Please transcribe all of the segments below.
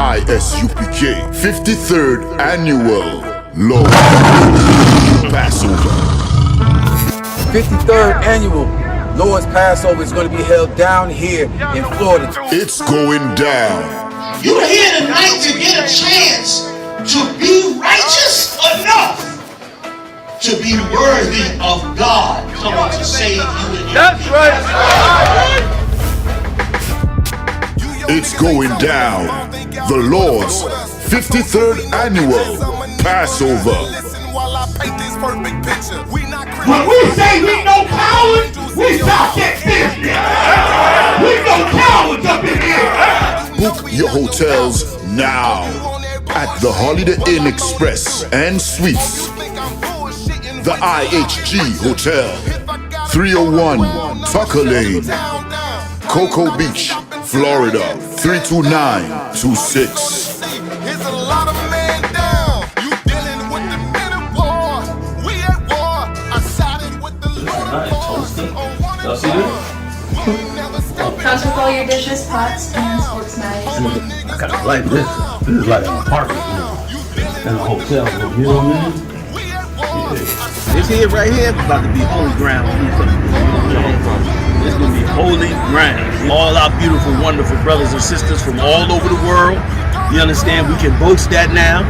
ISUPK 53rd Annual Lord Passover. 53rd Annual Lord's Passover is going to be held down here in Florida. It's going down. You're here tonight to get a chance to be righteous enough to be worthy of God coming to save you and your That's right. It's going down. The Lord's 53rd Annual Passover. When we say we no cowards, we stop that business. We no cowards up in here. Book your hotels now at the Holiday Inn Express and Suites, the IHG Hotel, 301 Tucker Lane, Cocoa Beach, Florida, 32926. Y'all see this? Comes with all your dishes, pots, pans, forks, knives. I kind of like this. This is like an apartment, and a hotel. You know what I mean? Yeah. This here, right here, is about to be holy ground. It's gonna be holy ground. All our beautiful, wonderful brothers and sisters from all over the world. You understand? We can boast that now.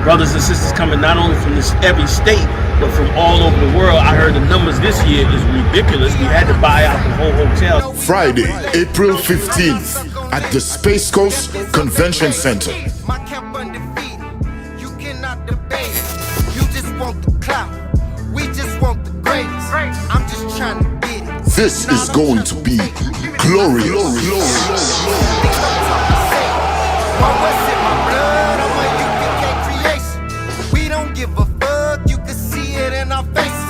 Brothers and sisters coming not only from every state, but from all over the world. I heard the numbers this year is ridiculous. We had to buy out the whole hotel. Friday, April 15th at the Space Coast Convention Center. My camp undefeated. You cannot debate. You just want the clout. We just want the greatest. I'm just trying to beat it. This is going to be glorious. My what's in my blood, I'm a UPK creation. We don't give a fuck, you can see it in our faces.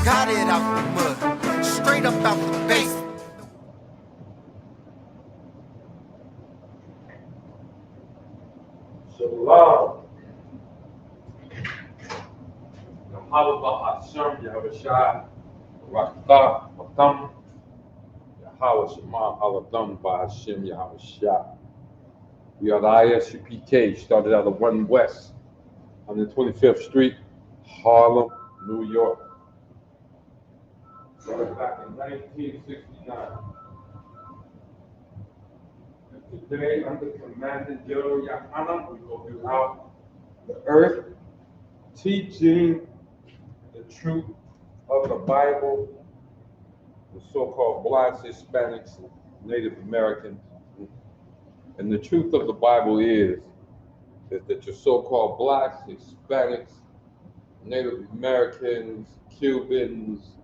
Got it out the mud, straight up out the base. Shalom. Yahweh Hashem, Yahweh Shai, Rakhtah, Matam, Yahweh Shema, Aladam, Hashem, Yahweh Shai. We are the ISUPK, started out of 1 West, 125th Street, Harlem, New York. Started back in 1969. And today, under Commandant General Yahanam, we go throughout the earth, teaching the truth of the Bible, the so-called blacks, Hispanics, Native Americans. And the truth of the Bible is that your so-called blacks, Hispanics, Native Americans, Cubans,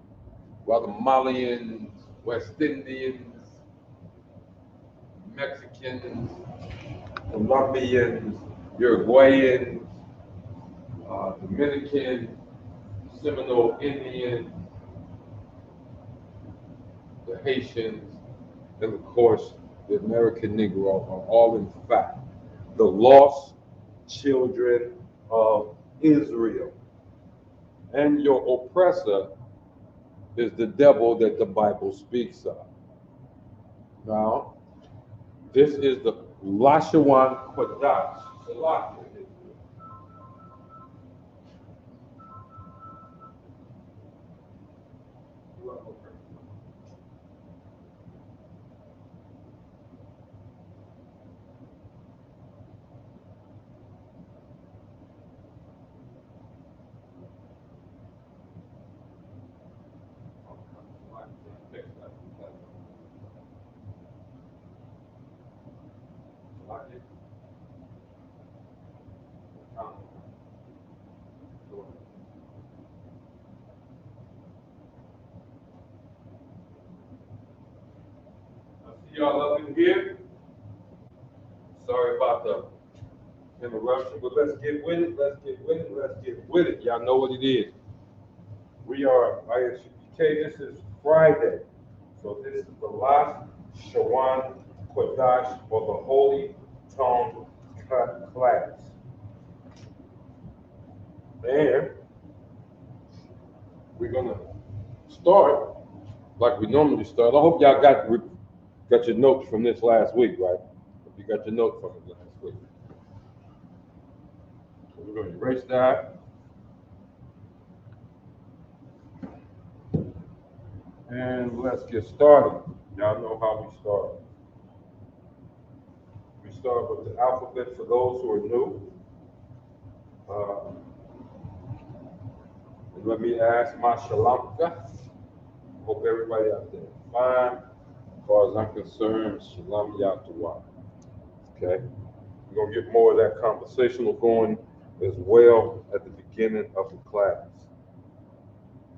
Guatemalans, West Indians, Mexicans, Colombians, Uruguayans, Dominican, Seminole Indian, the Haitians, and of course, the American Negro are all in fact the lost children of Israel. And your oppressor is the devil that the Bible speaks of. Now, this is the La-Sha-Wan Kodash. Y'all up in here. Sorry about the interruption, but let's get with it. Y'all know what it is. We are ISUPK. This is Friday. So this is the La-Sha-Wan Kodash, or the Holy Tone class. And we're gonna start like we normally start. I hope y'all got your notes from this last week, right? You got your notes from it last week. we're going to erase that. And let's get started. Y'all know how we start. We start with the alphabet for those who are new. And let me ask my shalamka. Hope everybody out there is fine. As far as I'm concerned, shalom yatawa. Okay? We're going to get more of that conversational going as well at the beginning of the class.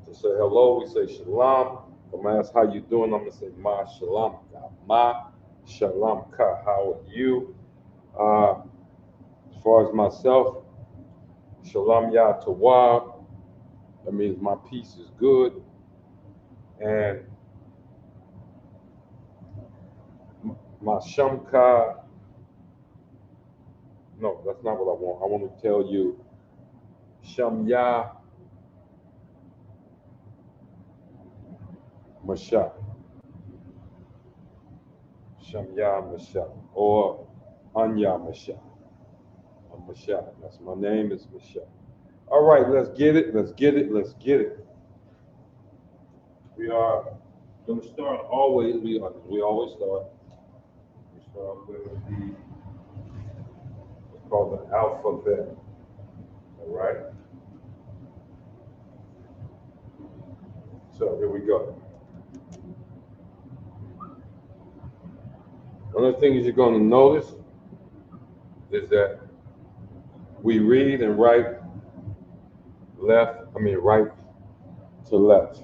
To say hello, we say shalom. I'm going to ask how you doing. I'm going to say ma shalamka. Ma shalamka. How are you? As far as myself, shalom yatawa. That means my peace is good. And my shamka, no, that's not what I want. I want to tell you, shamya masha. Shamya masha. Or anya masha. Masha. That's my name is Masha. All right, let's get it. Let's get it. Let's get it. We are going to start always. We always start. We start with what's called the alphabet. All right. So here we go. One of the things you're going to notice is that we read and write right to left.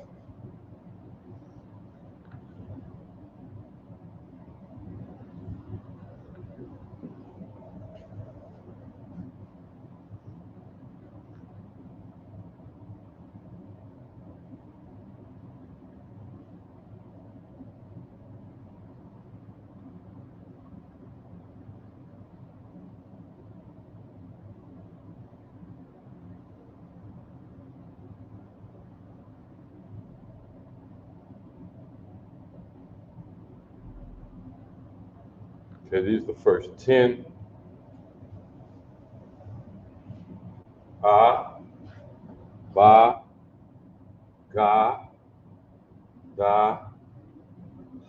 Okay, these are the first 10. A, ba, ga, da,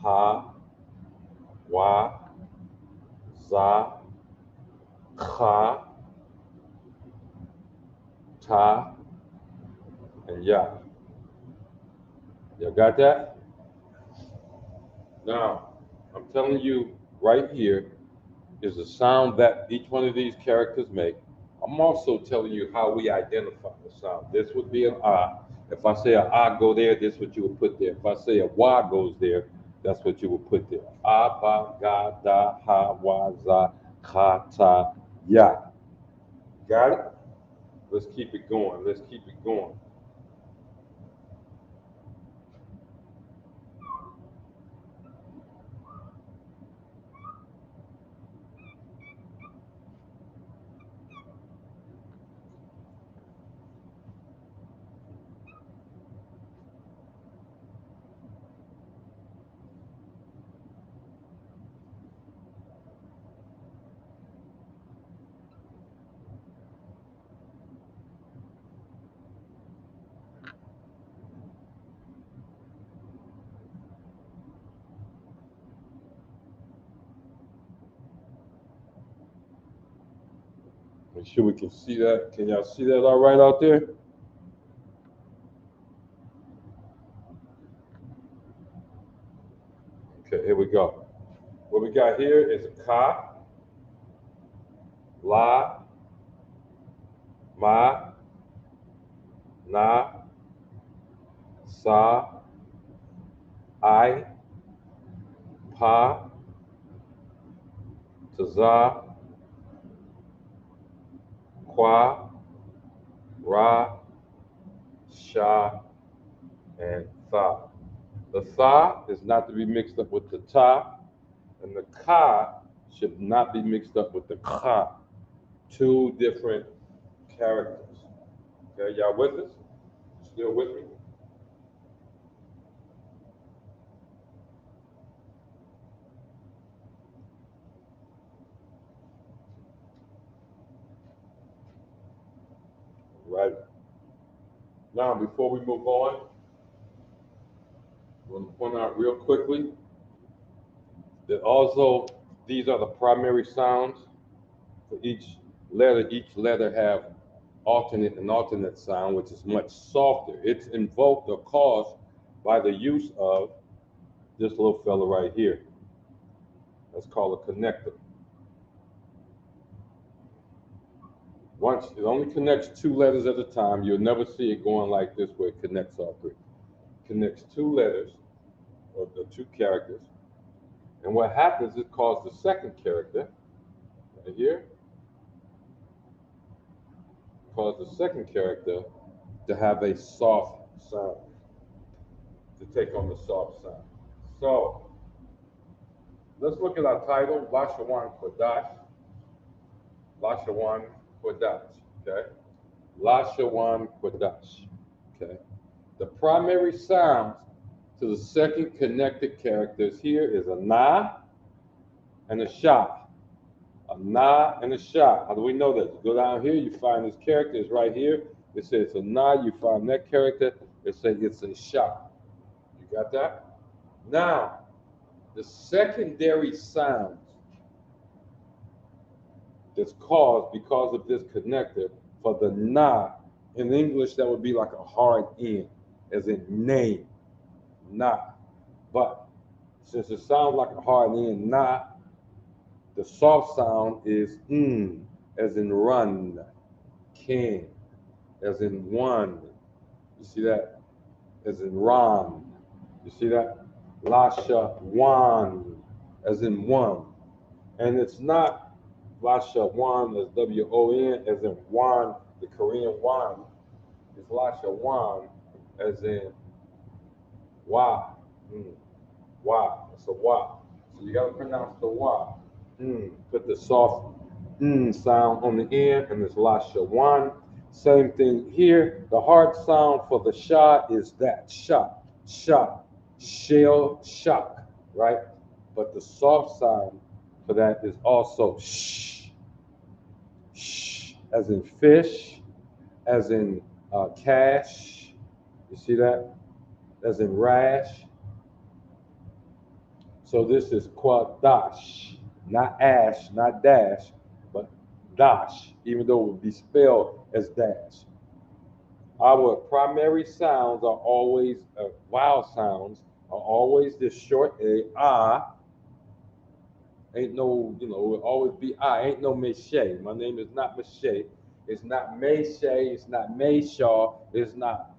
ha, wa, za, kha, ta, and ya. Y'all got that? Now, I'm telling you right here is the sound that each one of these characters make. I'm also telling you how we identify the sound. This would be an ah. If I say a ah go there, this is what you would put there. If I say a wa goes there, that's what you would put there. Ah, ba, ga, da, ha, wa, za, kha, ta, ya. Got it? Let's keep it going. Let's keep it going. Make sure we can see that. Can y'all see that all right out there? Okay, here we go. What we got here is ka, la, ma, na, sa, I, pa, za, kwa, ra, sha, and tha. The tha is not to be mixed up with the ta, and the ka should not be mixed up with the kha. Two different characters. Okay, y'all with us? Still with me? right? Now, before we move on, I want to point out real quickly that also these are the primary sounds for each letter. Each letter have an alternate sound, which is much softer. It's invoked or caused by the use of this little fella right here. That's called a connector. Once it only connects 2 letters at a time, you'll never see it going like this where it connects all 3. It connects 2 letters or the 2 characters. And what happens is causes the second character right here, cause the second character to have a soft sound, to take on the soft sound. So let's look at our title, La-Sha-Wan Kodash. La-Sha-Wan Kodash, okay? La-Sha-Wan Kodash, okay? The primary sounds to the second connected characters here is a na and a sha. A na and a sha. How do we know that? You go down here, you find this character is right here. It says a na, you find that character, it says it's a sha. You got that? Now, the secondary sound that's caused because of this connector for the na, in English that would be like a hard N, as in name, na. But since it sounds like a hard N, na, the soft sound is as in run, can, as in one. You see that? As in ram. You see that? La-Sha-Wan, as in one. And it's not La-Sha-Wan as W-O-N, as in wan, the Korean wan. It's La-Sha-Wan as in wa. Wa. It's a wa. So you got to pronounce the wa. Put the soft sound on the end, and it's La-Sha-Wan. Same thing here. The hard sound for the sha is that sha, shell, shock, right? But the soft sound for that is also shh, as in fish, as in cash. You see that? As in rash. So this is quadash, not ash, not dash, but dash, even though it would be spelled as dash. Our primary sounds are always, vowel sounds are always this short A, ah. Ain't no, it will always be I. Ain't no Meshe. My name is not Meshe. It's not Meshe. It's not Meshaw. It's not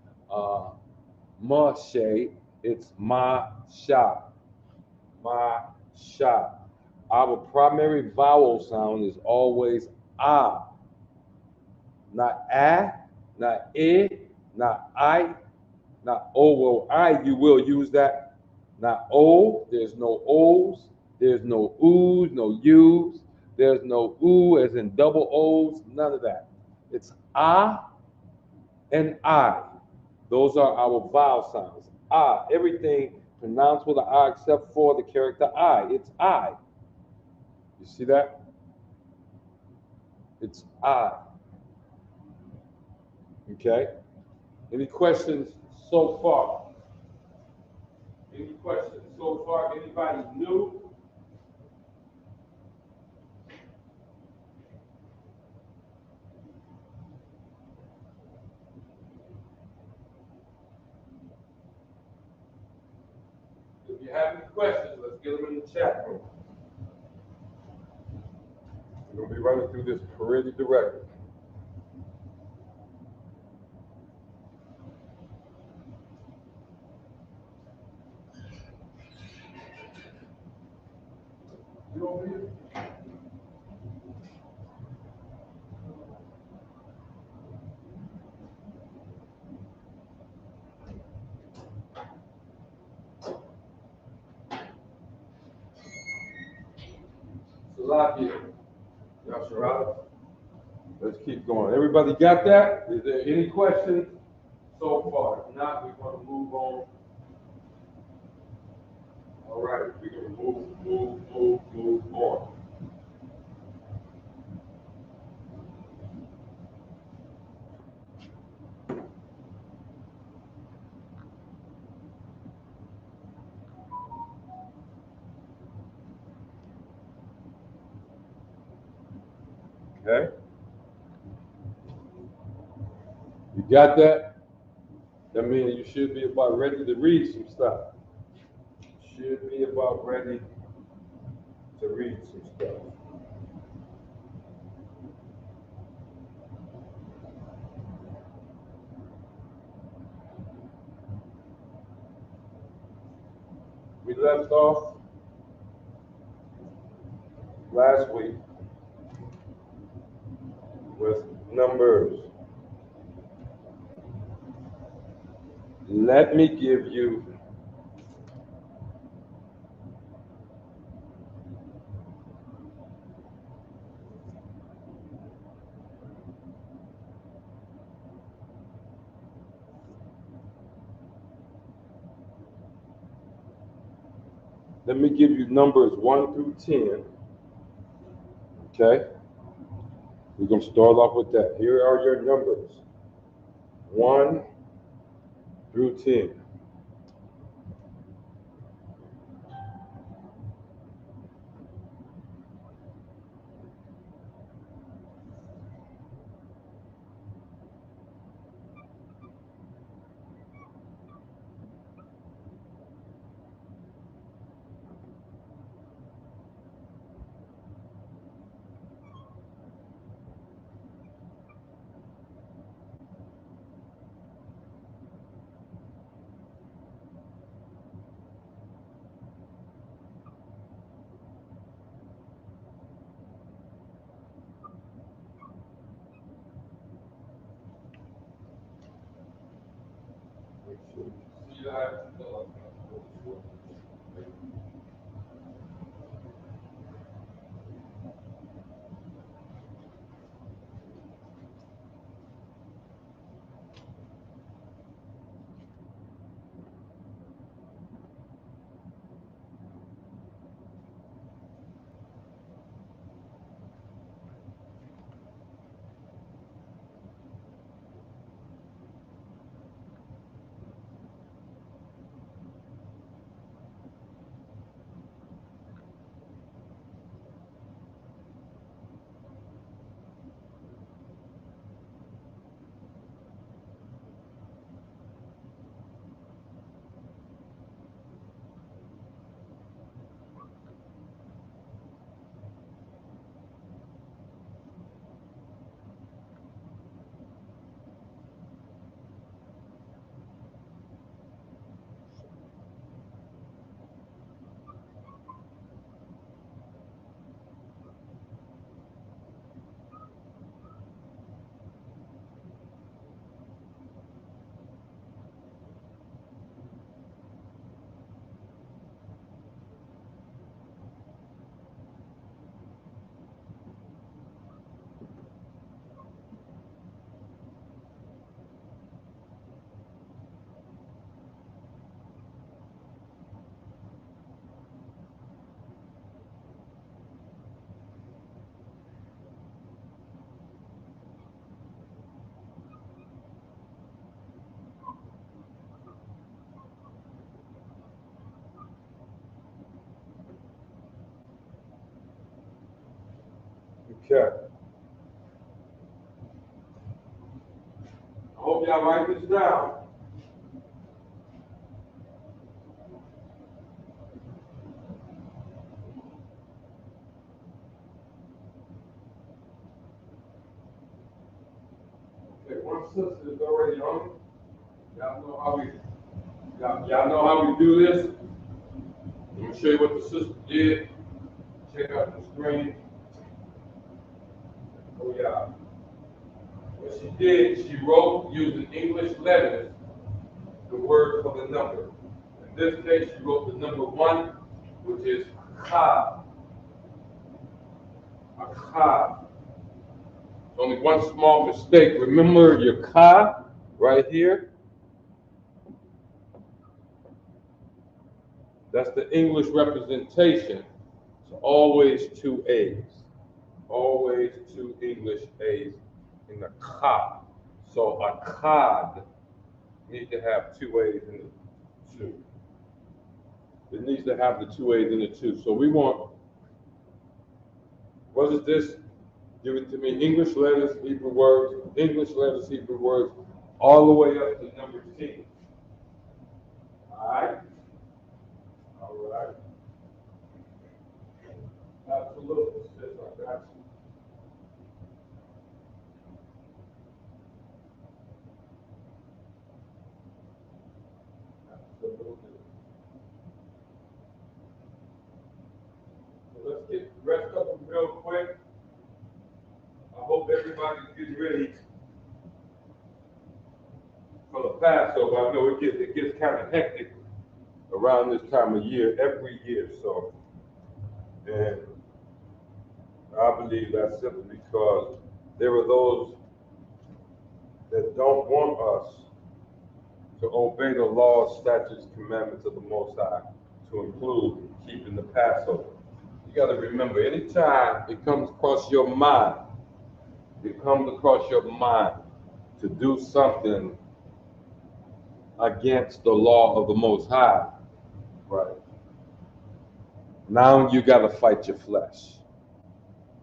Mashe. It's Ma-Sha. Ma-Sha. Our primary vowel sound is always ah. Not ah, not I, not I, not O. Well, I, you will use that. Not O. There's no O's. There's no oohs, no U's. There's no ooh as in double O's, none of that. It's ah and I. Those are our vowel sounds. Ah, everything pronounced with an I except for the character I. It's I. You see that? It's I. Okay? Any questions so far? Any questions so far? Anybody new? If you have any questions, let's get them in the chat room. We're going to be running through this pretty directly. You over here? Salakia. Yasharala. Let's keep going. Everybody got that? Is there any questions so far? If not, we're going to move on. All right, we're going to move on. Okay? You got that? That means you should be about ready to read some stuff. Should be about ready to read some stuff. We left off last week with numbers. Let me give you numbers 1 through 10. Okay? We're going to start off with that. Here are your numbers 1 through 10. Okay. I hope y'all write this down. Okay, one sister is already on it. Y'all know how we do this. I'm gonna show you what the sister did. Check out the screen. Oh yeah. What she did, she wrote using English letters the word for the number. In this case, she wrote the number 1, which is ka. A ka. Only one small mistake. Remember your ka right here? That's the English representation. So always 2 A's. Always 2 English A's in the ka. So a cod needs to have 2 A's in the 2. It needs to have the 2 A's in the 2. So we want, what is this? Give it to me. English letters, Hebrew words, English letters, Hebrew words, all the way up to number 10. All right? All right. Absolutely, sis, I got you. Absolutely. So let's get dressed up real quick. I hope everybody's getting ready for the Passover. I know it gets kind of hectic around this time of year, every year. So, and I believe that's simply because there are those that don't want us to obey the laws, statutes, commandments of the Most High, to include keeping the Passover. You got to remember, anytime it comes across your mind, to do something against the law of the Most High, right? Now you got to fight your flesh.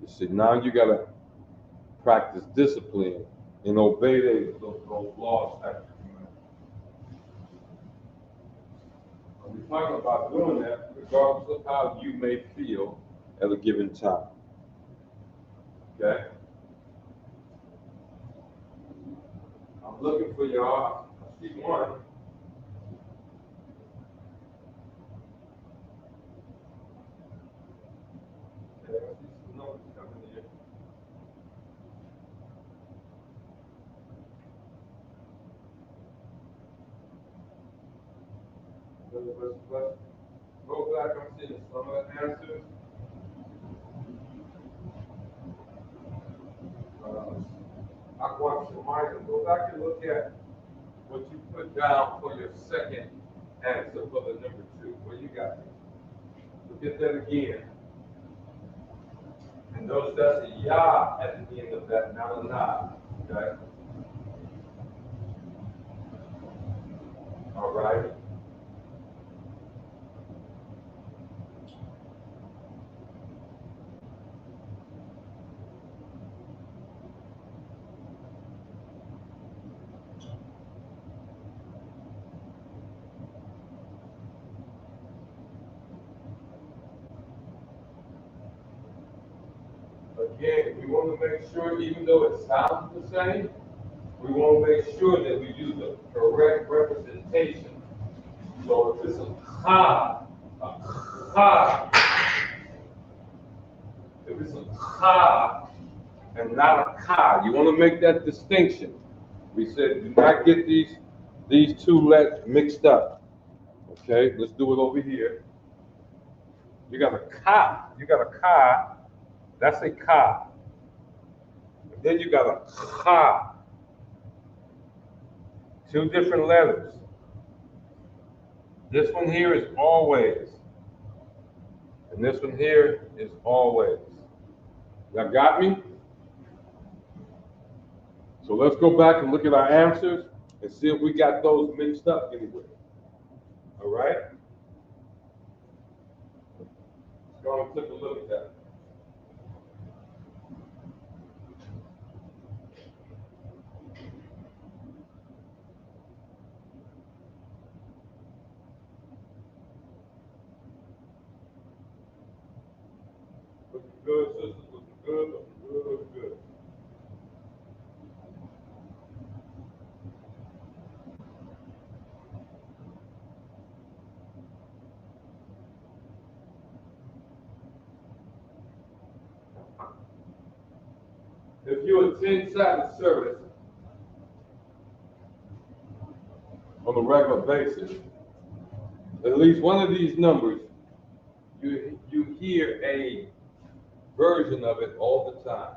You see, now you got to practice discipline and obey those laws, statutes, commandments. We're talking about doing that regardless of how you may feel at a given time. Okay? I'm looking for y'all. I see one. Okay, I see some numbers coming in. Let's go back. I'm seeing some of the answers. I want you to go back and look at what you put down for your second answer for the number 2. What you got? Look at that again. And notice that's a Yah at the end of that, not a Nah. Okay? All right. Again, we want to make sure, even though it sounds the same, we want to make sure that we use the correct representation. So if it's a ka, if it's a ka and not a ka, you want to make that distinction. We said do not get these two letters mixed up. Okay, let's do it over here. You got a ka, that's a ka. And then you got a ka. 2 different letters. This one here is always. And this one here is always. Y'all got me? So let's go back and look at our answers and see if we got those mixed up anywhere. All right? Let's go and take a look at that. Looking good, sisters. Looking good, looking good, looking good. If you attend Sabbath service on a regular basis, at least one of these numbers, you hear a version of it all the time.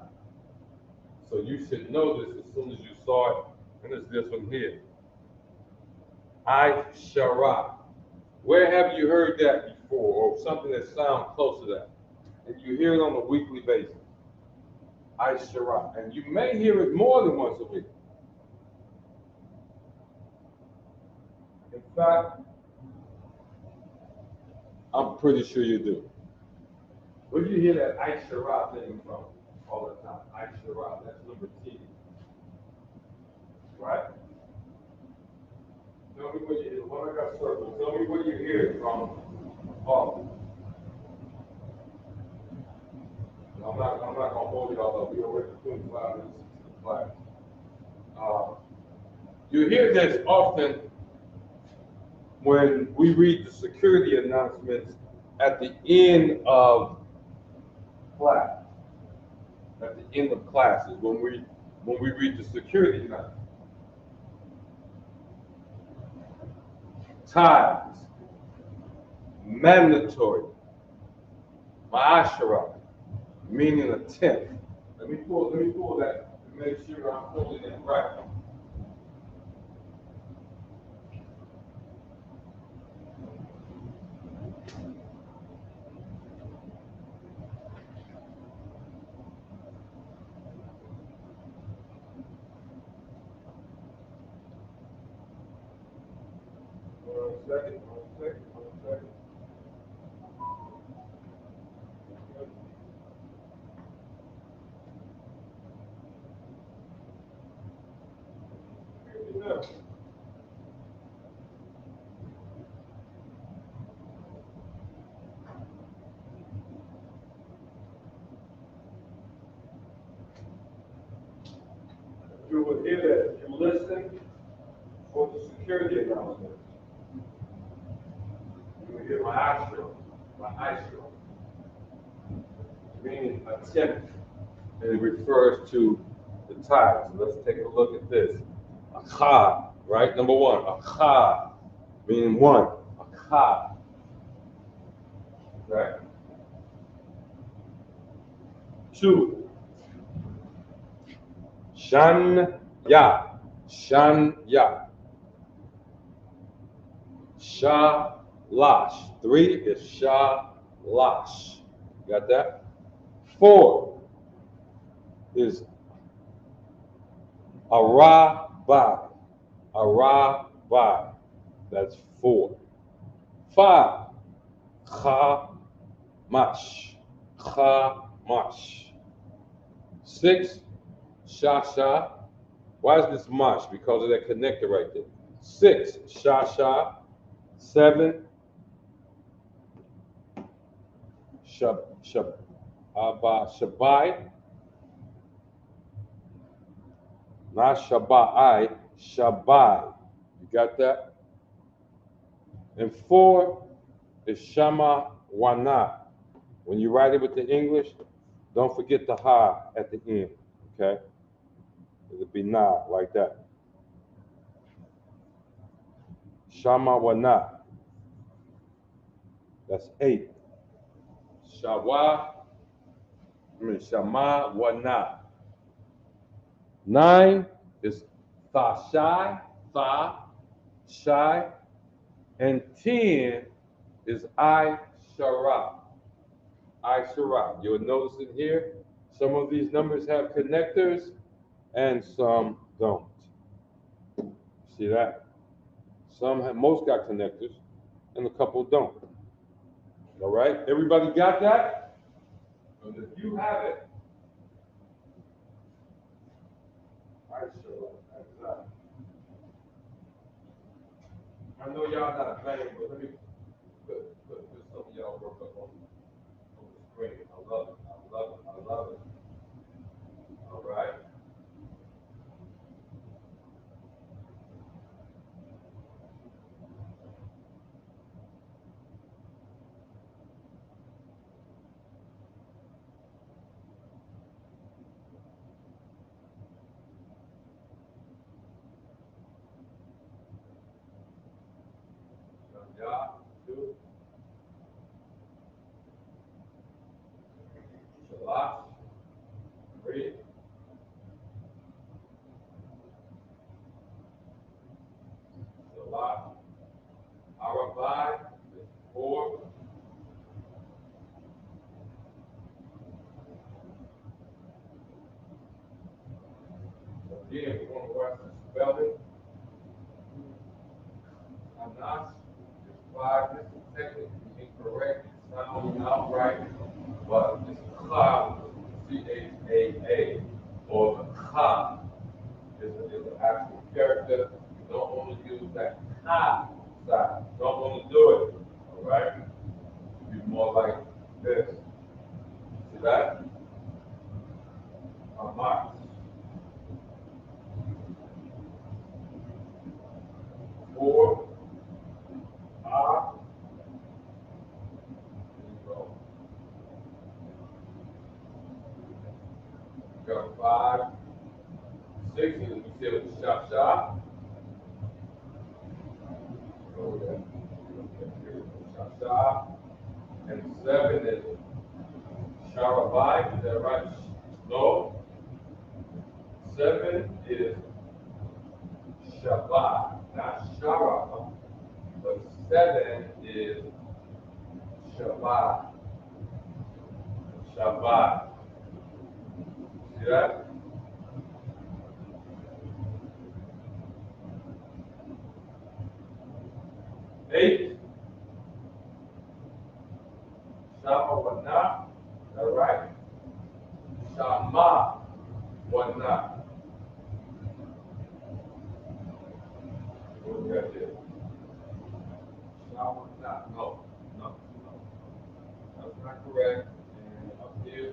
So you should know this as soon as you saw it, and it's this one here. I-Shara. Where have you heard that before, or something that sounds close to that? And you hear it on a weekly basis. I-Shara. And you may hear it more than once a week. In fact, I'm pretty sure you do. Where do you hear that I-Shara thing from? all the time. La-Sha-Wan, that's number 10. Right? Tell me what you hear. When I got circles, tell me what you hear from all. I'm not gonna hold y'all up. We already 25 minutes into the class. You hear this often when we read the security announcements at the end of class. At the end of classes, when we read the security announcements. Tithes, mandatory, ma'ashara, meaning a tenth. Let me pull that to make sure I'm pulling it right. One second. You will hear that. You listen for the security announcement. You will hear my astro, meaning a tenth, and it refers to the tithes. Let's take a look at this. Achad, right? Number one, achad, meaning one. Achad, right? Two, shanya, shanya. Shalash. 3 is shalash. Got that? 4 is arabai. Arabai. That's 4. 5, chamash. Chamash. 6, shasha. Why is this mash? Because of that connector right there. 6, shasha. 7, shabai. Not shabai, shabai. You got that? And 4 is shama wana. When you write it with the English, don't forget the ha at the end, okay? It'll be na, like that. Shama wana. That's 8. Shama wana. 9 is thashai, shy, and 10 is shara. You'll notice in here, some of these numbers have connectors and some don't. See that? Most got connectors and a couple don't. All right, everybody got that? And if you have it, I know y'all not playing, but let me put some of y'all work up on the screen. I love it. All right. Y'all, 2. Shalash, 3. Shalash, Arabai, 4. Again, we want to watch the spelling. Anas is 5. This is technically incorrect. It sounds not right, but it's cloud. C-H-A this. See that? Hamas. 4. Ah. There you go. Got 5, 6, and we say with the La-Sha-Wan. Over there. La-Sha-Wan. And 7 is La-Sha-Wan. Is that right? No. 7 is Shabbat, not Shabbat. But 7 is Shabbat. Shabbat. See that? Eight. Shama Wana. Is that right? Shama Wana. What we got there? Shama Wana. No. That's not correct. And up here,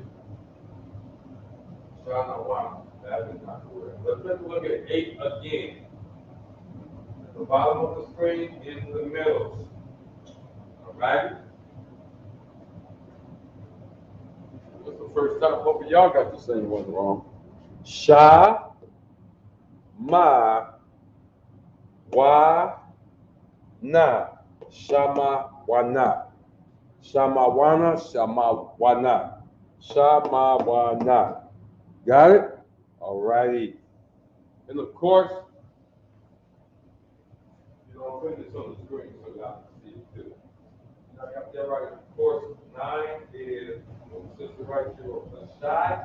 Shana Wana. That is not correct. Let's take a look at 8 again. At the bottom of the screen, in the middle. All right? That's the first time. Hope y'all got the same one wrong. Sha, ma, wa, na. Shama, wa, na. Shama, wa, na. Shama, wa, na. Shama, wa, na. Got it? All righty. And of course, you know, I'm putting this on the screen so y'all can see it too. I got that right. Of course, 9 is, sister right here on the side.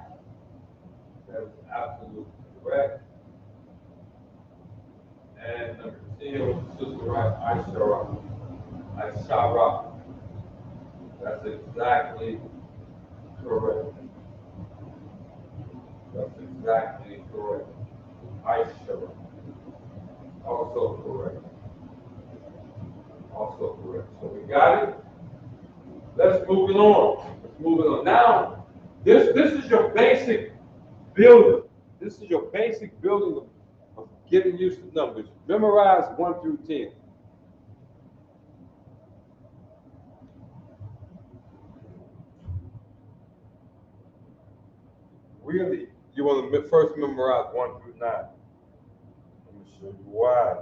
That is absolutely correct. And number 10, sister right, Aishara. That's exactly correct. That's exactly correct. Aishara. Also correct. Also correct. So we got it. Let's move it on. Now, this is your basic building. This is your basic building of getting used to numbers. Memorize 1 through 10. Really, you want to first memorize 1 through 9. Let me show you why.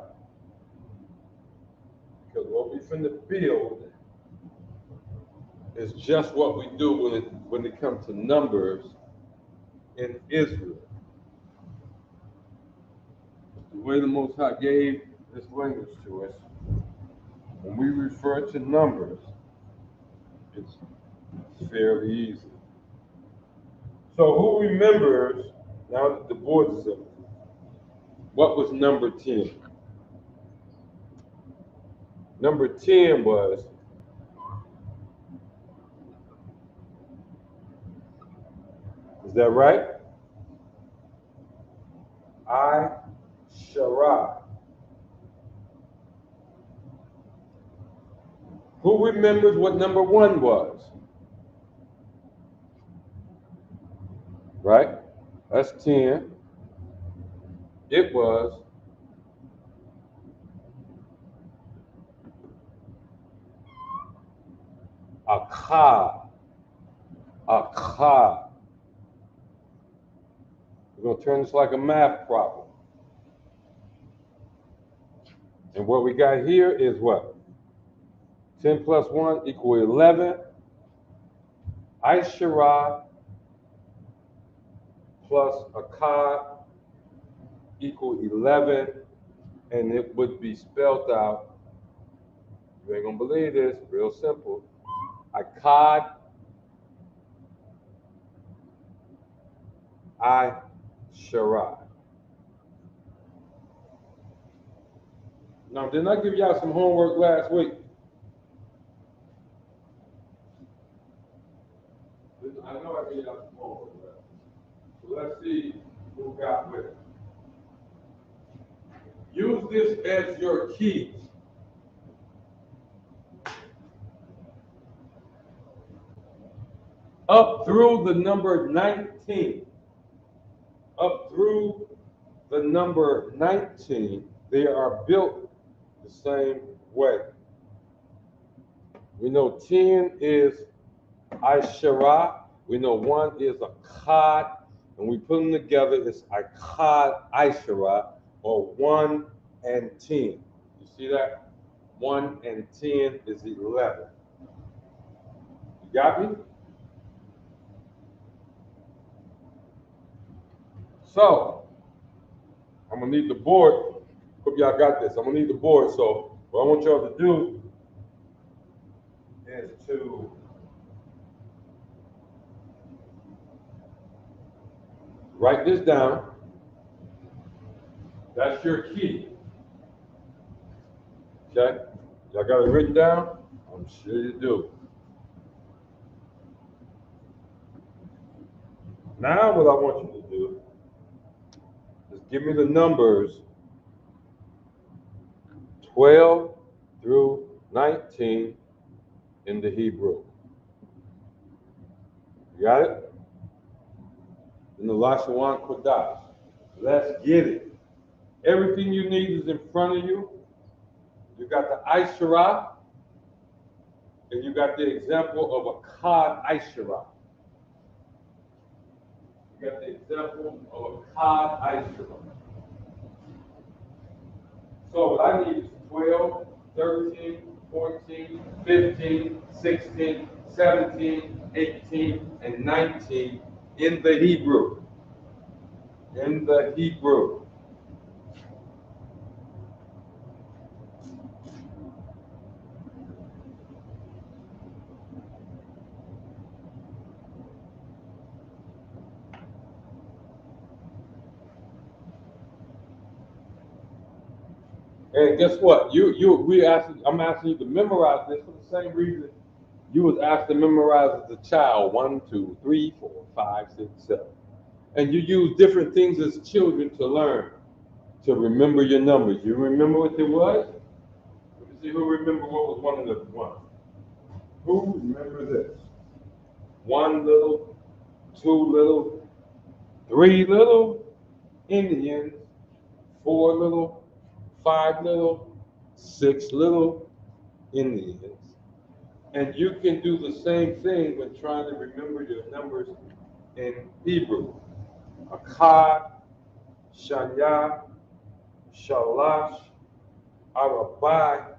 Because what we finna build is just what we do when it comes to numbers in Israel. The way the Most High gave this language to us, when we refer to numbers, it's fairly easy. So who remembers, now that the board is up, what was number 10? Number 10 was is that right? Shara. Who remembers what number 1 was? Right? That's 10. It was Akkad. Akkad. We're going to turn this like a math problem. And what we got here is what? 10 plus 1 equal 11. Aishara plus Akkad equal 11. And it would be spelled out, you ain't gonna believe this, real simple. Akkad, Aishara. Now, didn't I give y'all some homework last week? I know I gave y'all some homework last week. So let's see who got with it. Use this as your key. up through the number 19. Up through the number 19, they are built the same way. We know 10 is Asherah. We know 1 is a Akkad. And we put them together, it's Akkad Asherah, or 1 and 10. You see that? 1 and 10 is 11. You got me? So, I'm gonna need the board. Hope y'all got this. I'm gonna need the board. So, what I want y'all to do is to write this down. That's your key. Okay? Y'all got it written down? I'm sure you do. Now what I want you to do is give me the numbers 12 through 19 in the Hebrew. You got it? In the La-Sha-Wan Kodash. Let's get it. Everything you need is in front of you. You got the Asherah, and you got the example of a Akkad Asherah. You got the example of a Akkad Asherah. So what I need is 12, 13, 14, 15, 16, 17, 18, and 19 in the Hebrew. In the Hebrew. And guess what? I'm asking you to memorize this for the same reason you was asked to memorize as a child. 1, 2, 3, 4, 5, 6, 7. And you use different things as children to learn, to remember your numbers. You remember what it was? Let me see who remember what was one of the ones. Who remember this? 1 little, 2 little, 3 little Indians, 4 little, 5 little, 6 little Indians. And you can do the same thing when trying to remember your numbers in Hebrew. Akkad, Shanya, Shalash, Arabai,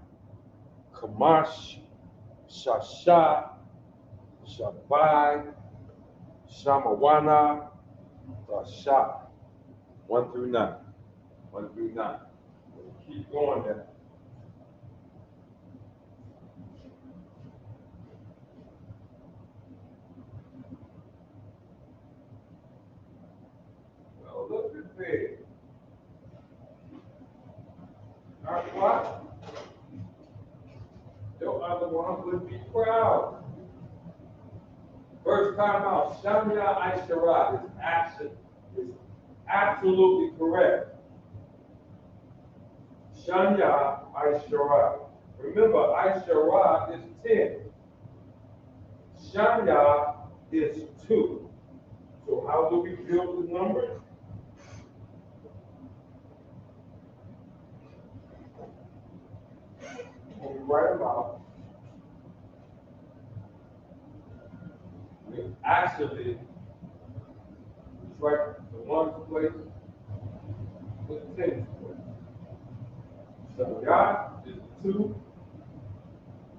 Kamash, Shasha, Shabai, Shamawana, La-Sha. 1 through 9. 1 through 9. Keep going there. Well, look at this. What? Your other ones would be proud. First time out, Shamya Asherah is absolutely correct. Shanya Asherah. Remember, Asherah is 10. Shanya is 2. So how do we build the numbers? When we write them out, we actually write the 1's place with the 10's place. So Yah is 2,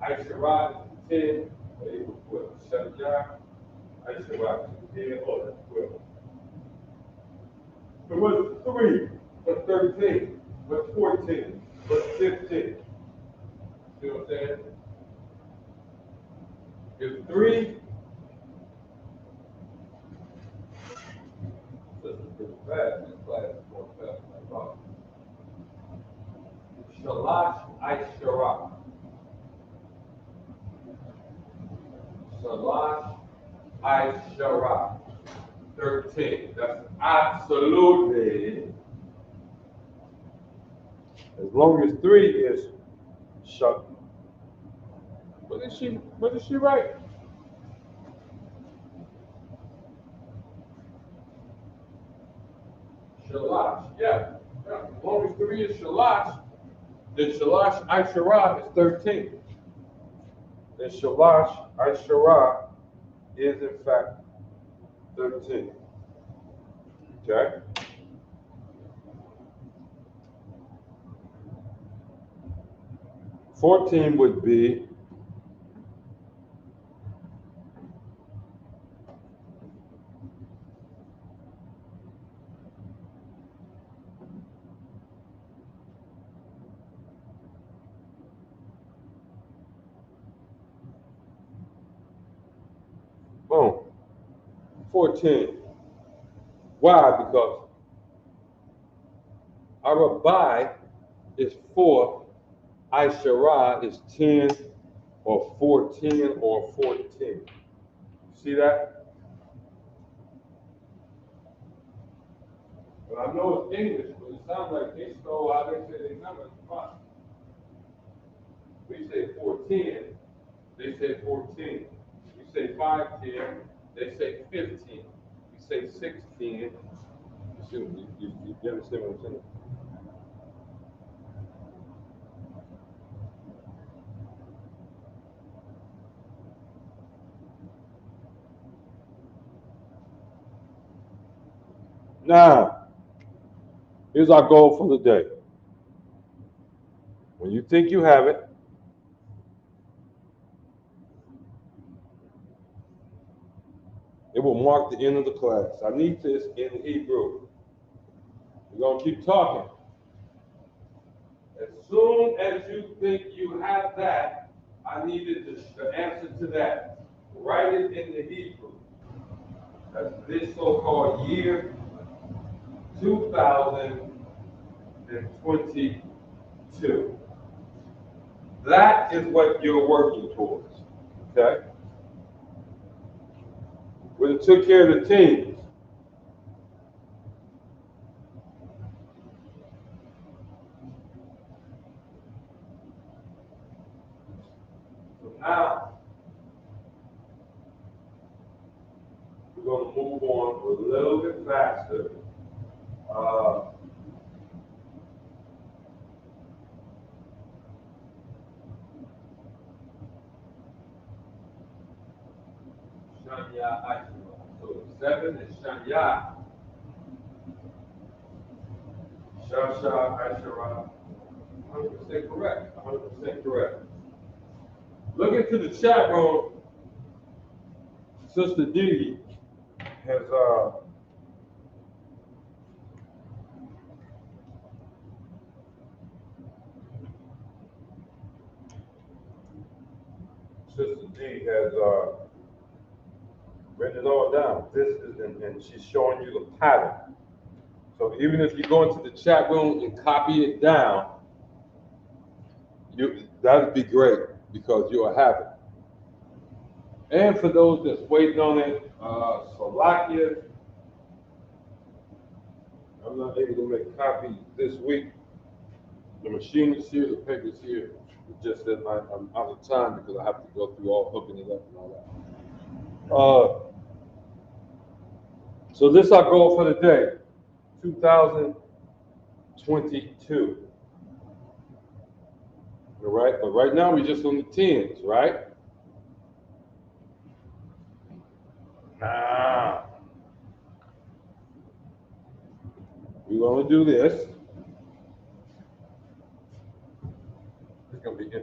Asherah is 10, or equal 12. Shanya, Asherah is 10, or that's 12. So what's 3? What's 13? What's 14? What's 15? See what I'm saying? If 3, this is pretty fast. This class is more fast than I thought. Shalash Asherah. Shalash Asherah. 13. That's absolutely. As long as 3 is shut. What did she write? Shalash, yeah. As long as 3 is Shalash, then Shalash Asherah is 13. Then Shalash Asherah is in fact 13. Okay? $14 would be boom, 14. Why? Because Arabai is 4, Asherah is 10 or 14 or 14. See that? Well, I know it's English, but it sounds like they stole how they say they numbers. We say 410, they say 14. We say 510, they say 15. We say 16. You understand what I'm saying? Now, here's our goal for the day. When you think you have it, it will mark the end of the class. I need this in Hebrew. We're going to keep talking. As soon as you think you have that, I needed the answer to that. Write it in the Hebrew. That's this so-called year 2022. That is what you're working towards. Okay? We took care of the teams. So now, we're going to move on a little bit faster. Shanya Ashura. So 7 is Shanya. Shasha Ashura. 100% correct. 100% correct. Look into the chat room. Sister Dee has written it all down. This is, and she's showing you the pattern. So even if you go into the chat room and copy it down, that'd be great because you'll have it. And for those that's waiting on it, Slovakia, I'm not able to make copies this week. The machine is here, the paper is here. It's just that I'm out of time because I have to go through all hooking it up and all that. So this is our goal for the day, 2022. All right, but right now we're just on the 10s, right? Now, we're going to do this. It's going to be 10,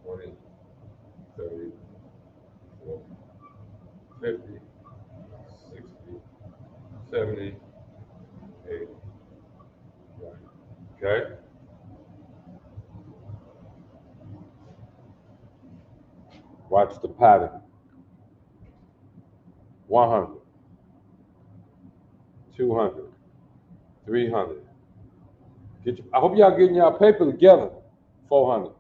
20, 30, 40, 50, 60, 70, 80. Okay? Watch the pattern. 100, 200, 300. I hope y'all getting y'all paper together. 400,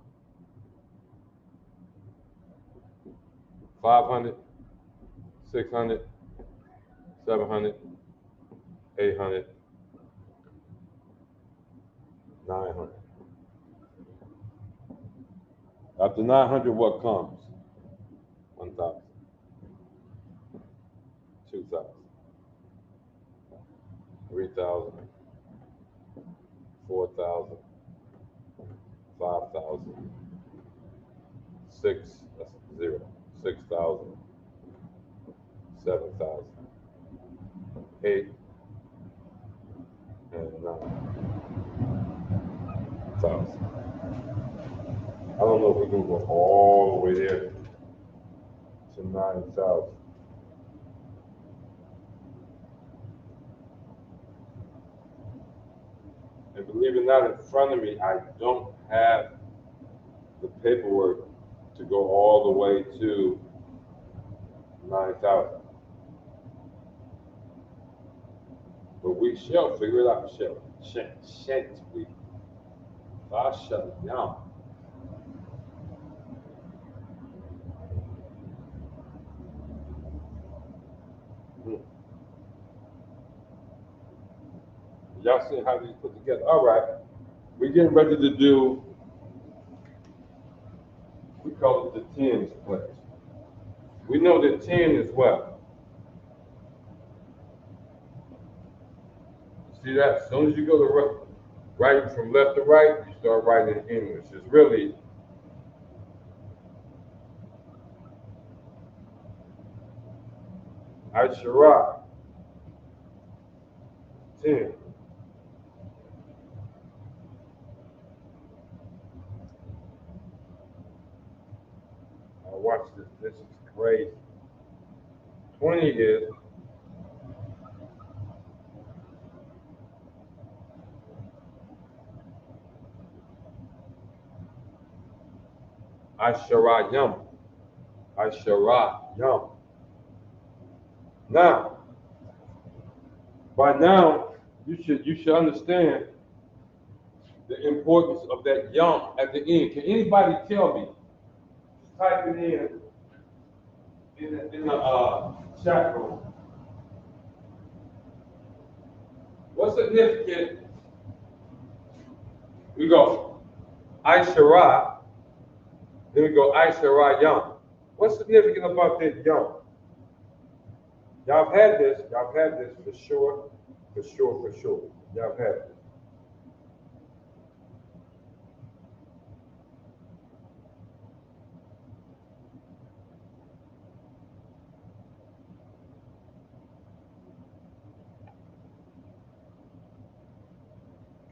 500, 600, 700, 800, 900. After 900, what comes? 1,000, 2,000, 3,000, 4,000, 5,000, 6, that's 0, 6,000, 7,000, 8, and 9,000. I don't know if we're going to go all the way there to 9,000. And believe it or not, in front of me, I don't have the paperwork to go all the way to 9,000. But we shall figure it out, shall we? Shan't we? La-Sha-Wan. Y'all see how these put together? All right, we're getting ready to do, we call it the tens pledge. We know that 10 is what? See that? As soon as you go to writing from left to right, you start writing in English. It's really Ashara 10. Watch this. This is crazy. 20 is Asharayam. Asharayam. Now, by now, you should understand the importance of that yum at the end. Can anybody tell me? Just type it in the chat room. What's significant? We go Aishara, then we go Aishara-yam. What's significant about that yum? Y'all have had this for sure. Y'all have had this.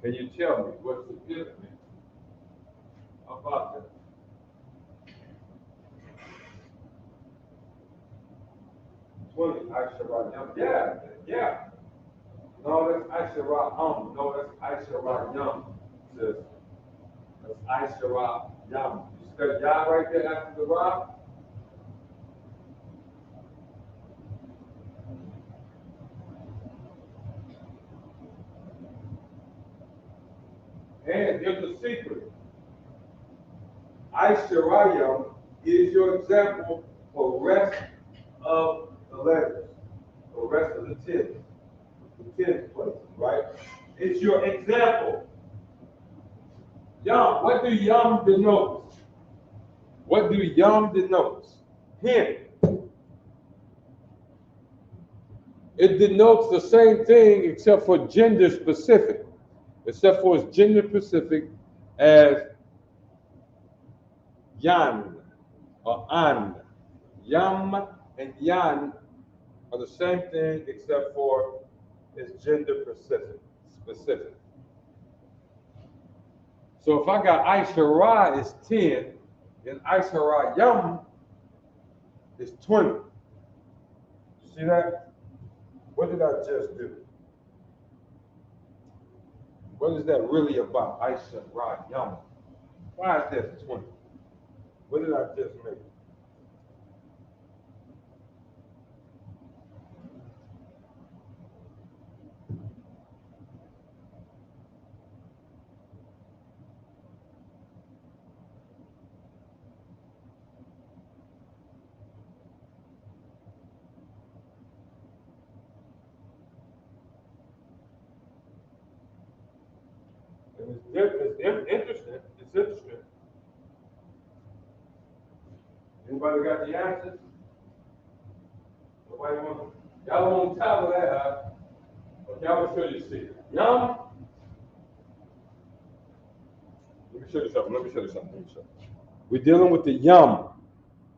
Can you tell me what's significant about that? Aishara-yam. Yeah. No, that's Aishara-yam. No, that's Aishara-yam. Sis. That's Aishara-yam. You see that ya right there after the ra? And here's the secret. Aishara-yam is your example for the rest of the letters, for the rest of the tens places, right? It's your example. Yum, what do yum denote? What do yum denote? Hint. It denotes the same thing except for gender specific. Except for it's gender specific as yan or an. Yum and yan are the same thing except for it's gender specific. So if I got Aishara is 10, then Aishara-yam is 20. You see that? What did I just do? What is that really about? Aishara-yam. Why is that 20? What did I just make? It's interesting. It's interesting. Anybody got the answers? Nobody want? Y'all want to tell that, huh? Okay, I'm gonna show you see. Yum. Let me show you something. Let me show you something. We're dealing with the yum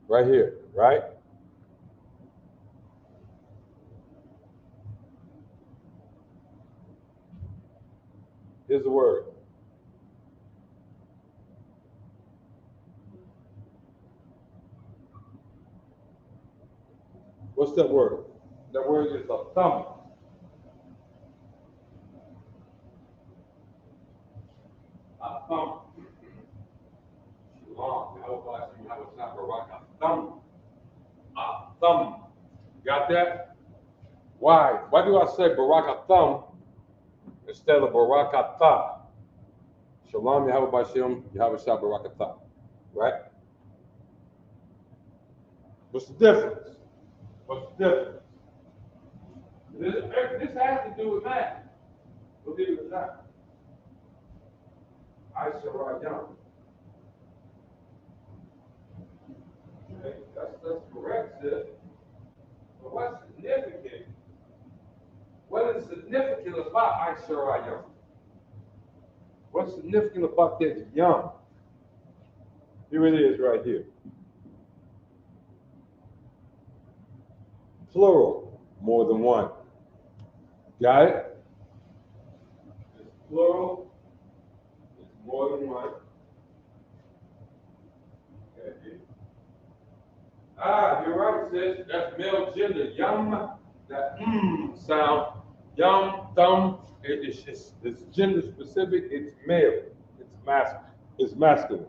right here, right? Here's the word. What's that word? That word is a thumb. A thumb. Shalom. How about you have a snap or rock? A thumb. A thumb. Got that? Why? Why do I say Barak thumb instead of Barak Atah? Shalom, Yahweh Bashem, Yahweh Shah Barak Atah. Right? What's the difference? What's the difference? This has to do with math. Believe it or not. I shall write down. Okay, that's correct, sis. But what's significant? What is significant about I shall write down? What's significant about this yum? Here it is right here. Plural, more than one. Got it? It's plural, it's more than one. Okay. Ah, you're right, sis. That's male gender. Yum, that sound. Yum, thumb. It's gender specific. It's male. It's masculine.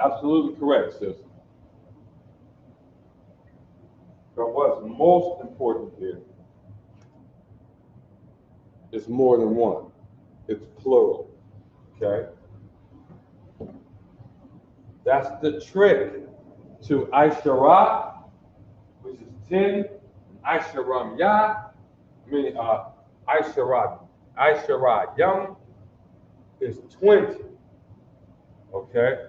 Absolutely correct, sis. But what's most important here is more than one. It's plural. Okay? That's the trick to Aishara, which is 10, Aisharam Ya, meaning Aishara Yum is 20. Okay?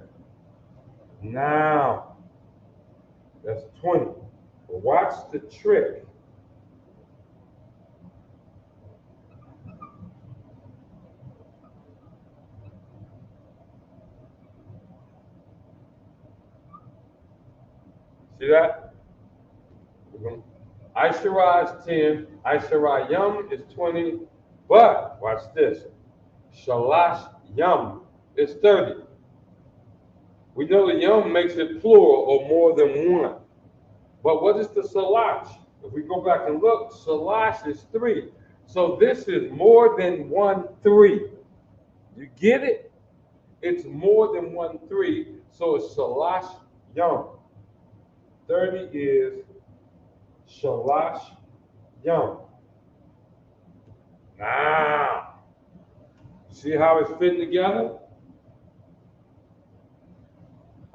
Now, that's 20. But watch the trick. See that? Aishara is 10, Aishara Yum is 20, but watch this. Shalash Yum is 30. We know the Yum makes it plural or more than one. But what is the Salash? If we go back and look, Salash is 3. So this is more than 1 3. You get it? It's more than 1 3. So it's Shalash Yum. 30 is Shalash Yum. Now, see how it's fitting together?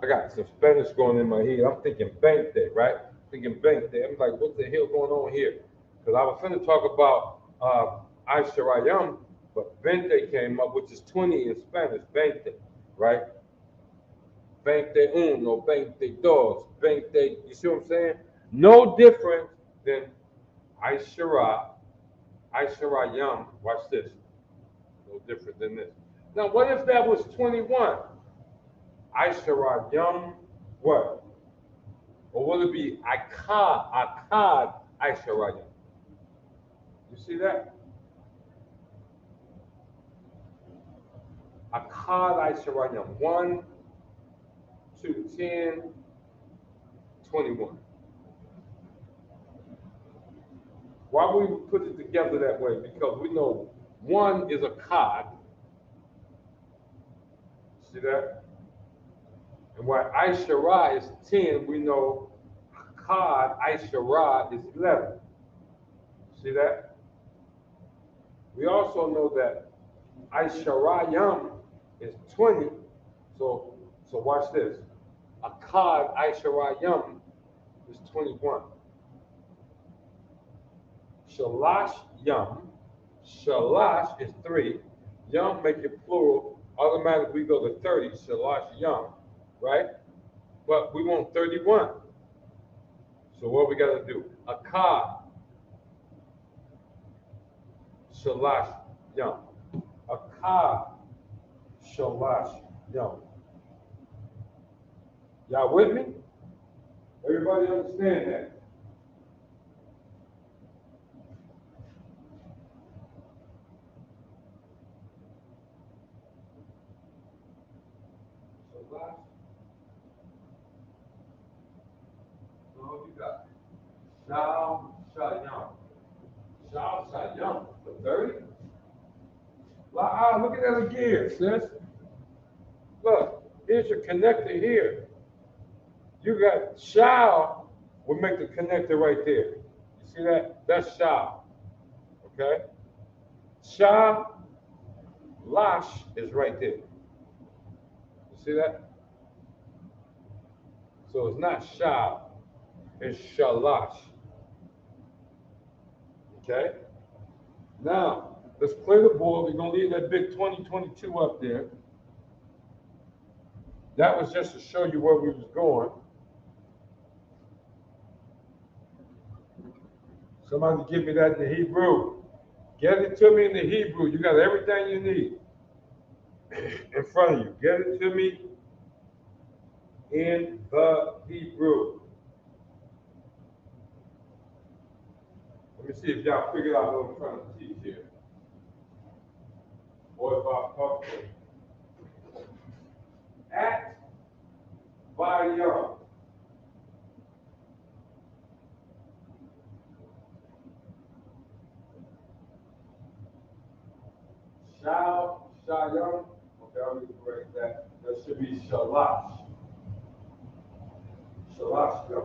I got some Spanish going in my head. I'm thinking bank day, right? Thinking bank day. I'm like, what the hell going on here? Because I was finna talk about Aisharayam, but Vente came up, which is 20 in Spanish, Vente, right? Vente uno, Vente dos, Vente, you see what I'm saying? No different than Aisharayam. Watch this. No different than this. Now, what if that was 21? Aisharayam, what? Or will it be Akkad Aisharayam? You see that? Akkad Aisharayam. 1, 2, 10, 21. Why would we put it together that way? Because we know 1 is Akkad. See that? And while Aishara is 10, we know Akkad Aishara is 11. See that? We also know that Aisharayam is 20. So watch this. Akkad Aisharayam is 21. Shalash Yam. Shalash is 3. Yam make it plural. Automatically we go to 30. Shalash Yam. Right? But we want 31. So what we got to do? Akkad shalash, yum. A ka, shalash, yum. Y'all with me? Everybody understand that? Shalash. So what you got? Shal, shayam. Shal, shayam. For 30? Look at that again, sis. Look, here's your connector here. You got shall will make the connector right there. You see that? That's shall. Okay? Shal, lash is right there. You see that? So it's not shal, it's shalash. Okay? Now, let's clear the board. We're going to leave that big 2022 up there. That was just to show you where we was going. Somebody give me that in the Hebrew. Get it to me in the Hebrew. You got everything you need in front of you. Get it to me in the Hebrew. Let me see if y'all figured out what I'm trying to teach here. Or if I talk to you. At Vayam. Shal, shayam. Okay, I'll correct that. That should be shalash. Shalash, yum.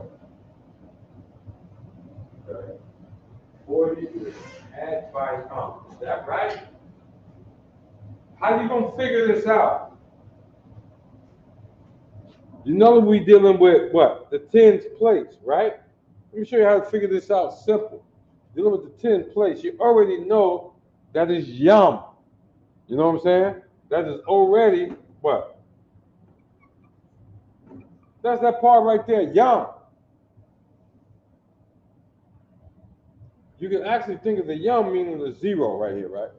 Okay. 40 at Vayam. Is that right? How you gonna figure this out? You know we dealing with what? The tens place, right? Let me show you how to figure this out simple. Dealing with the tens place, you already know that is yum. You know what I'm saying? That is already what? That's that part right there, yum. You can actually think of the yum meaning the zero right here, right?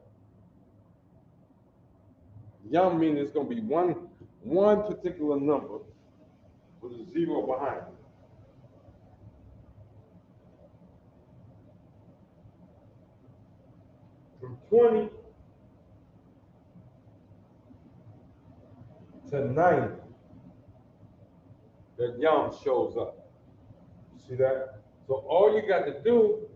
Yum meaning it's gonna be one particular number with a zero behind it. From 20 to 90, that yum shows up. See that? So all you got to do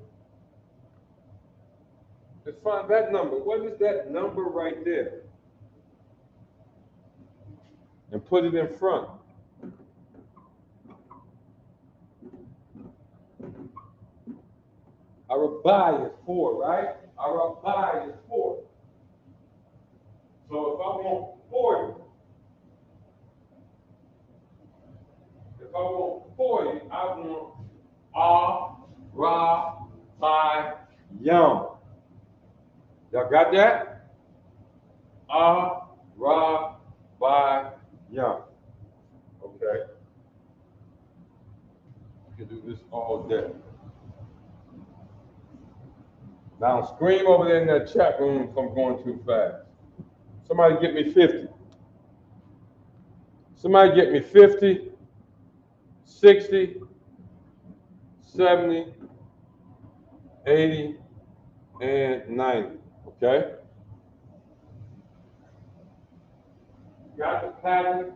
is find that number. What is that number right there? And put it in front. Arabai is 4, right? Arabai is 4. So if I want 40, I want Arabai yum. Y'all got that? Arabai yum. Okay. You can do this all day. Now scream over there in that chat room if I'm going too fast. Somebody get me 50. Somebody get me 50, 60, 70, 80, and 90. Okay? Got the pattern?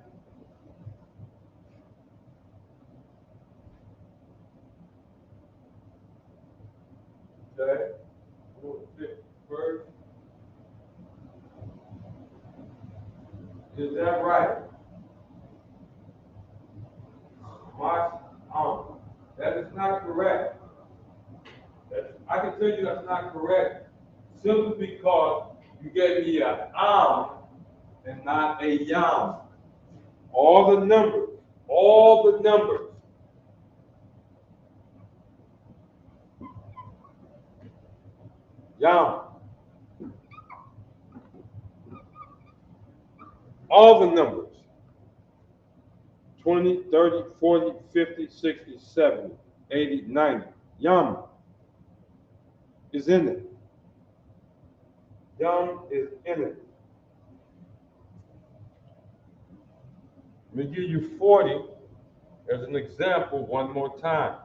Okay. First. Is that right? That is not correct. I can tell you that's not correct simply because you gave me an and not a yam. All the numbers. Yam. All the numbers. 20, 30, 40, 50, 60, 70, 80, 90. Yam is in it. Yum is in it. Let me give you 40 as an example one more time.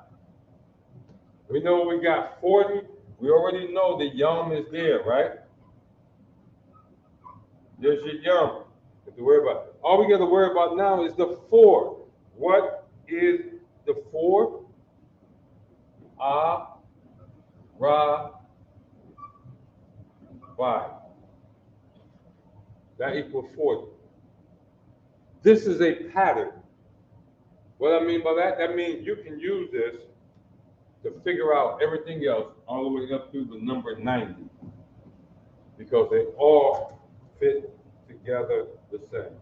We know we got 40. We already know the yum is there, right? There's your yum. Have to worry about. All we got to worry about now is the 4. What is the 4? Ah, ra, y. That equals 40. This is a pattern. What I mean by that, that means you can use this to figure out everything else all the way up to the number 90. Because they all fit together the same.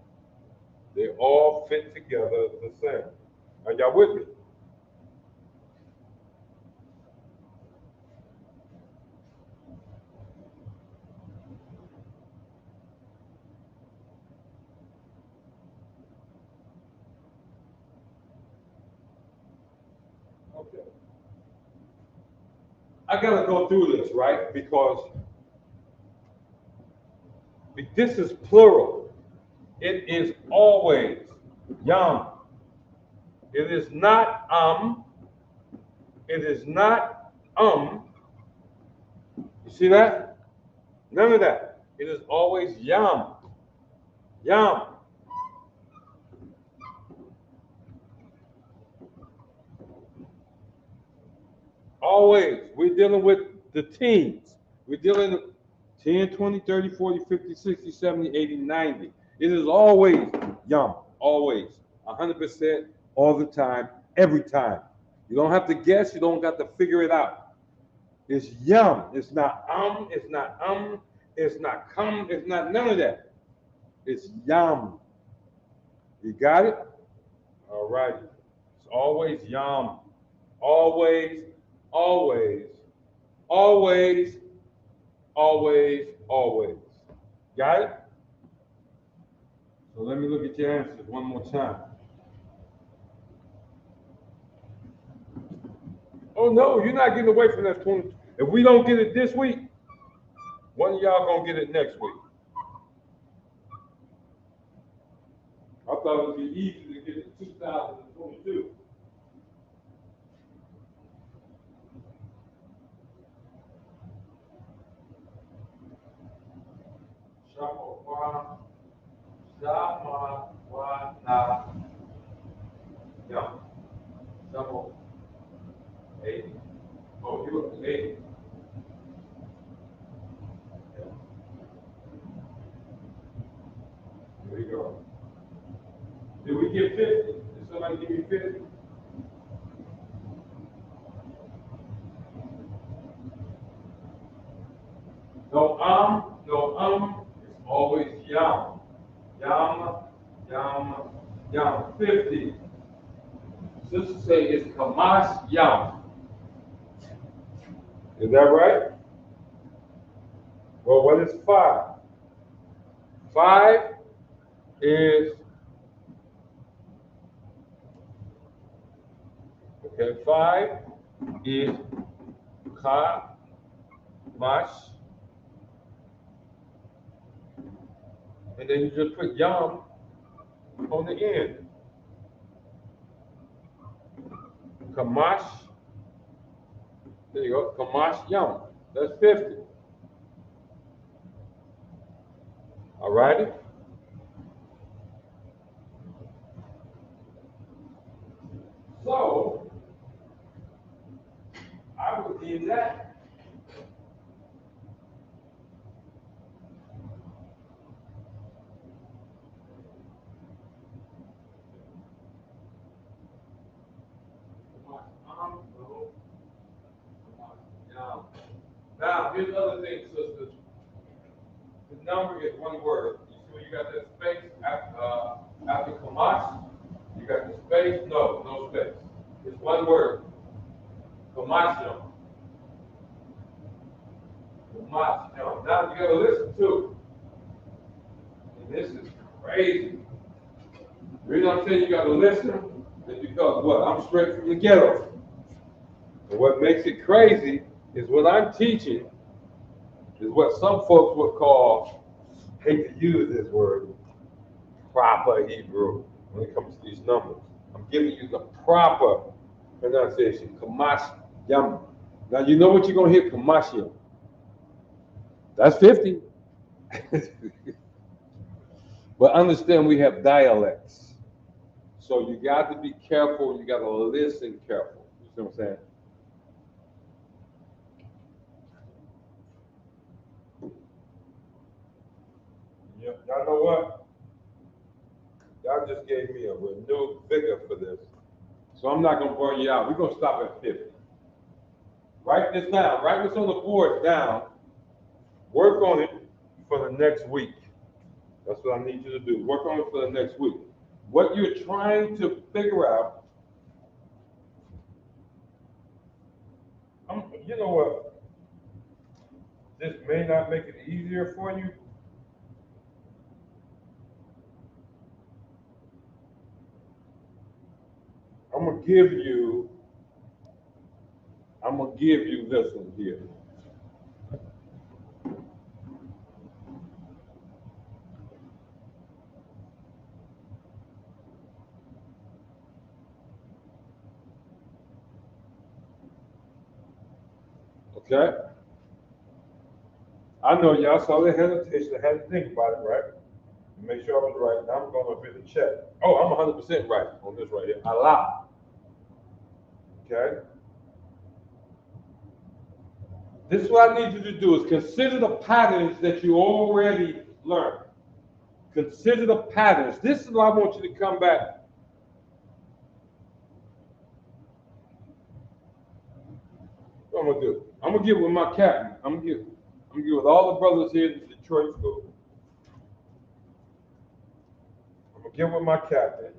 They all fit together the same. Are y'all with me? Okay. I gotta go through this, right? Because this is plural. It is always yum. It is not It is not You see that? None of that. It is always yum. Yum. Always. We're dealing with the teens. We're dealing with 10, 20, 30, 40, 50, 60, 70, 80, 90. It is always yum. Always. 100% all the time, every time. You don't have to guess. You don't got to figure it out. It's yum. It's not it's not it's not come, it's not none of that. It's yum. You got it? All right. It's always yum. Always, always, always, always, always. Got it? So let me look at your answers one more time. Oh no, you're not getting away from that 20. If we don't get it this week, one of y'all gonna get it next week. I thought it would be easy to get it 2022. La-Sha-Wan, La-Sha-Wan, yeah. Double 8. Oh, you look 8. There you go. Did we get 50? Did somebody give me 50? No, it's always yum. Yum, yum, yum. 50. Sister say it's kamash yum. Is that right? Well, what is 5? 5 is, okay, 5 is kamash. And then you just put yum on the end. Kamash. There you go. Kamash yum. That's 50. All righty? So, I would give that. Now, here's the other thing, sisters. The number is one word. You see where you got that space after Kamash? You got the space? No space. It's one word. Kamashim. Kamashim. Now you gotta listen to. And this is crazy. The reason I'm saying you gotta listen is because what? I'm straight from the ghetto. And what makes it crazy is what I'm teaching is what some folks would call, hate to use this word, proper Hebrew when it comes to these numbers. I'm giving you the proper pronunciation, Kamash Yam. Now you know what you're going to hear, Kamashim. That's 50. But understand we have dialects. So you got to be careful, you got to listen careful. You see what I'm saying? Y'all know what? Y'all just gave me a renewed vigor for this. So I'm not going to burn you out. We're going to stop at 50. Write this down. Write what's on the board down. Work on it for the next week. That's what I need you to do. Work on it for the next week. What you're trying to figure out, you know what? This may not make it easier for you. I'm gonna give you this one here. Okay? I know y'all saw the hesitation. I had to think about it, right? Make sure I was right. Now I'm going up in the check. Oh, I'm 100% right on this right here. Allah. Okay? This is what I need you to do is consider the patterns that you already learned. Consider the patterns. This is what I want you to come back. What I'm gonna do? I'm gonna get with my captain. I'm gonna get with all the brothers here in the Detroit school. I'm gonna get with my captain.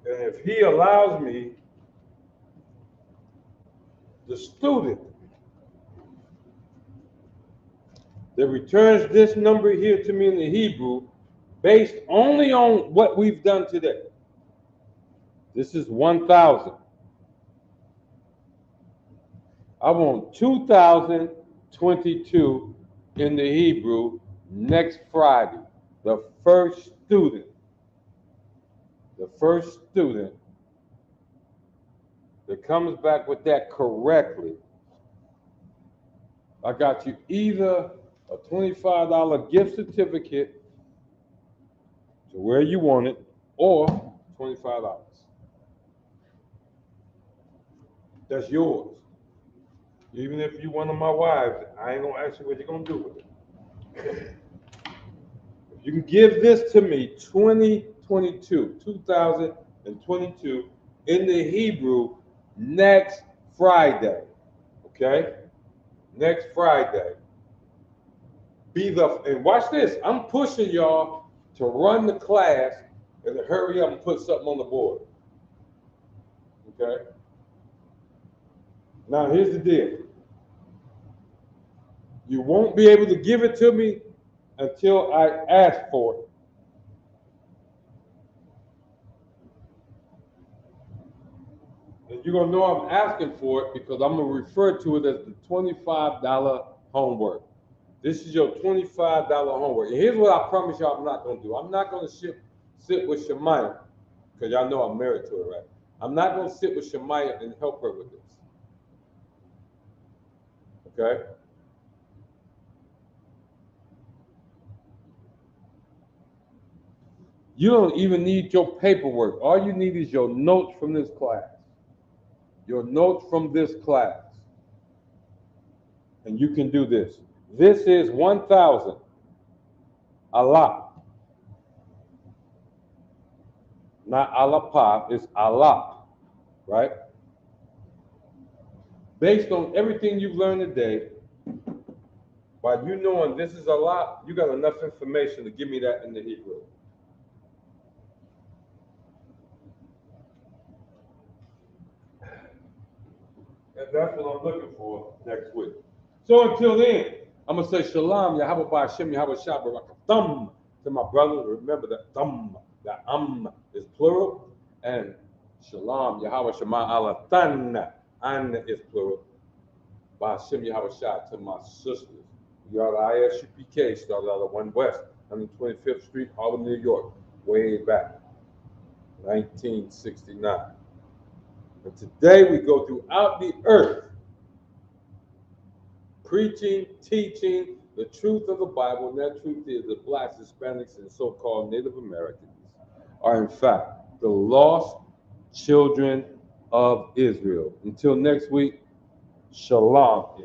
And if he allows me, the student that returns this number here to me in the Hebrew, based only on what we've done today. This is 1,000. I want 2022 in the Hebrew next Friday. The first student that comes back with that correctly, I got you either a $25 gift certificate to where you want it, or $25. That's yours. Even if you're one of my wives, I ain't gonna ask you what you're gonna do with it. If you can give this to me, 2022 in the Hebrew next Friday, okay? Next Friday. And watch this, I'm pushing y'all to run the class and to hurry up and put something on the board, okay? Now here's the deal. You won't be able to give it to me until I ask for it. And you're gonna know I'm asking for it because I'm gonna refer to it as the $25 homework. This is your $25 homework. And here's what I promise y'all I'm not gonna do. I'm not gonna sit with Shemaiah, because y'all know I'm married to her, right? I'm not gonna sit with Shemaiah and help her with this. Okay? You don't even need your paperwork. All you need is your notes from this class. Your notes from this class. And you can do this. This is 1,000. Allah. Not Allah, it's Allah. Right? Based on everything you've learned today, by you knowing this is Allah, you got enough information to give me that in the Hebrew. And that's what I'm looking for next week. So until then, I'm going to say Shalom, Yahweh Ba'Shem, Yahweh Shabbat, to my brothers. Remember that thumb, that is plural, and Shalom, Yahweh Shema Alatan, and is plural. Ba'ashem Yahweh Shah to my sisters. We are the ISUPK, started out of 1 West, 125th Street, Harlem, New York, way back, 1969. And today we go throughout the earth, preaching, teaching the truth of the Bible, and that truth is that blacks, Hispanics, and so-called Native Americans are in fact the lost children of Israel. Until next week, shalom.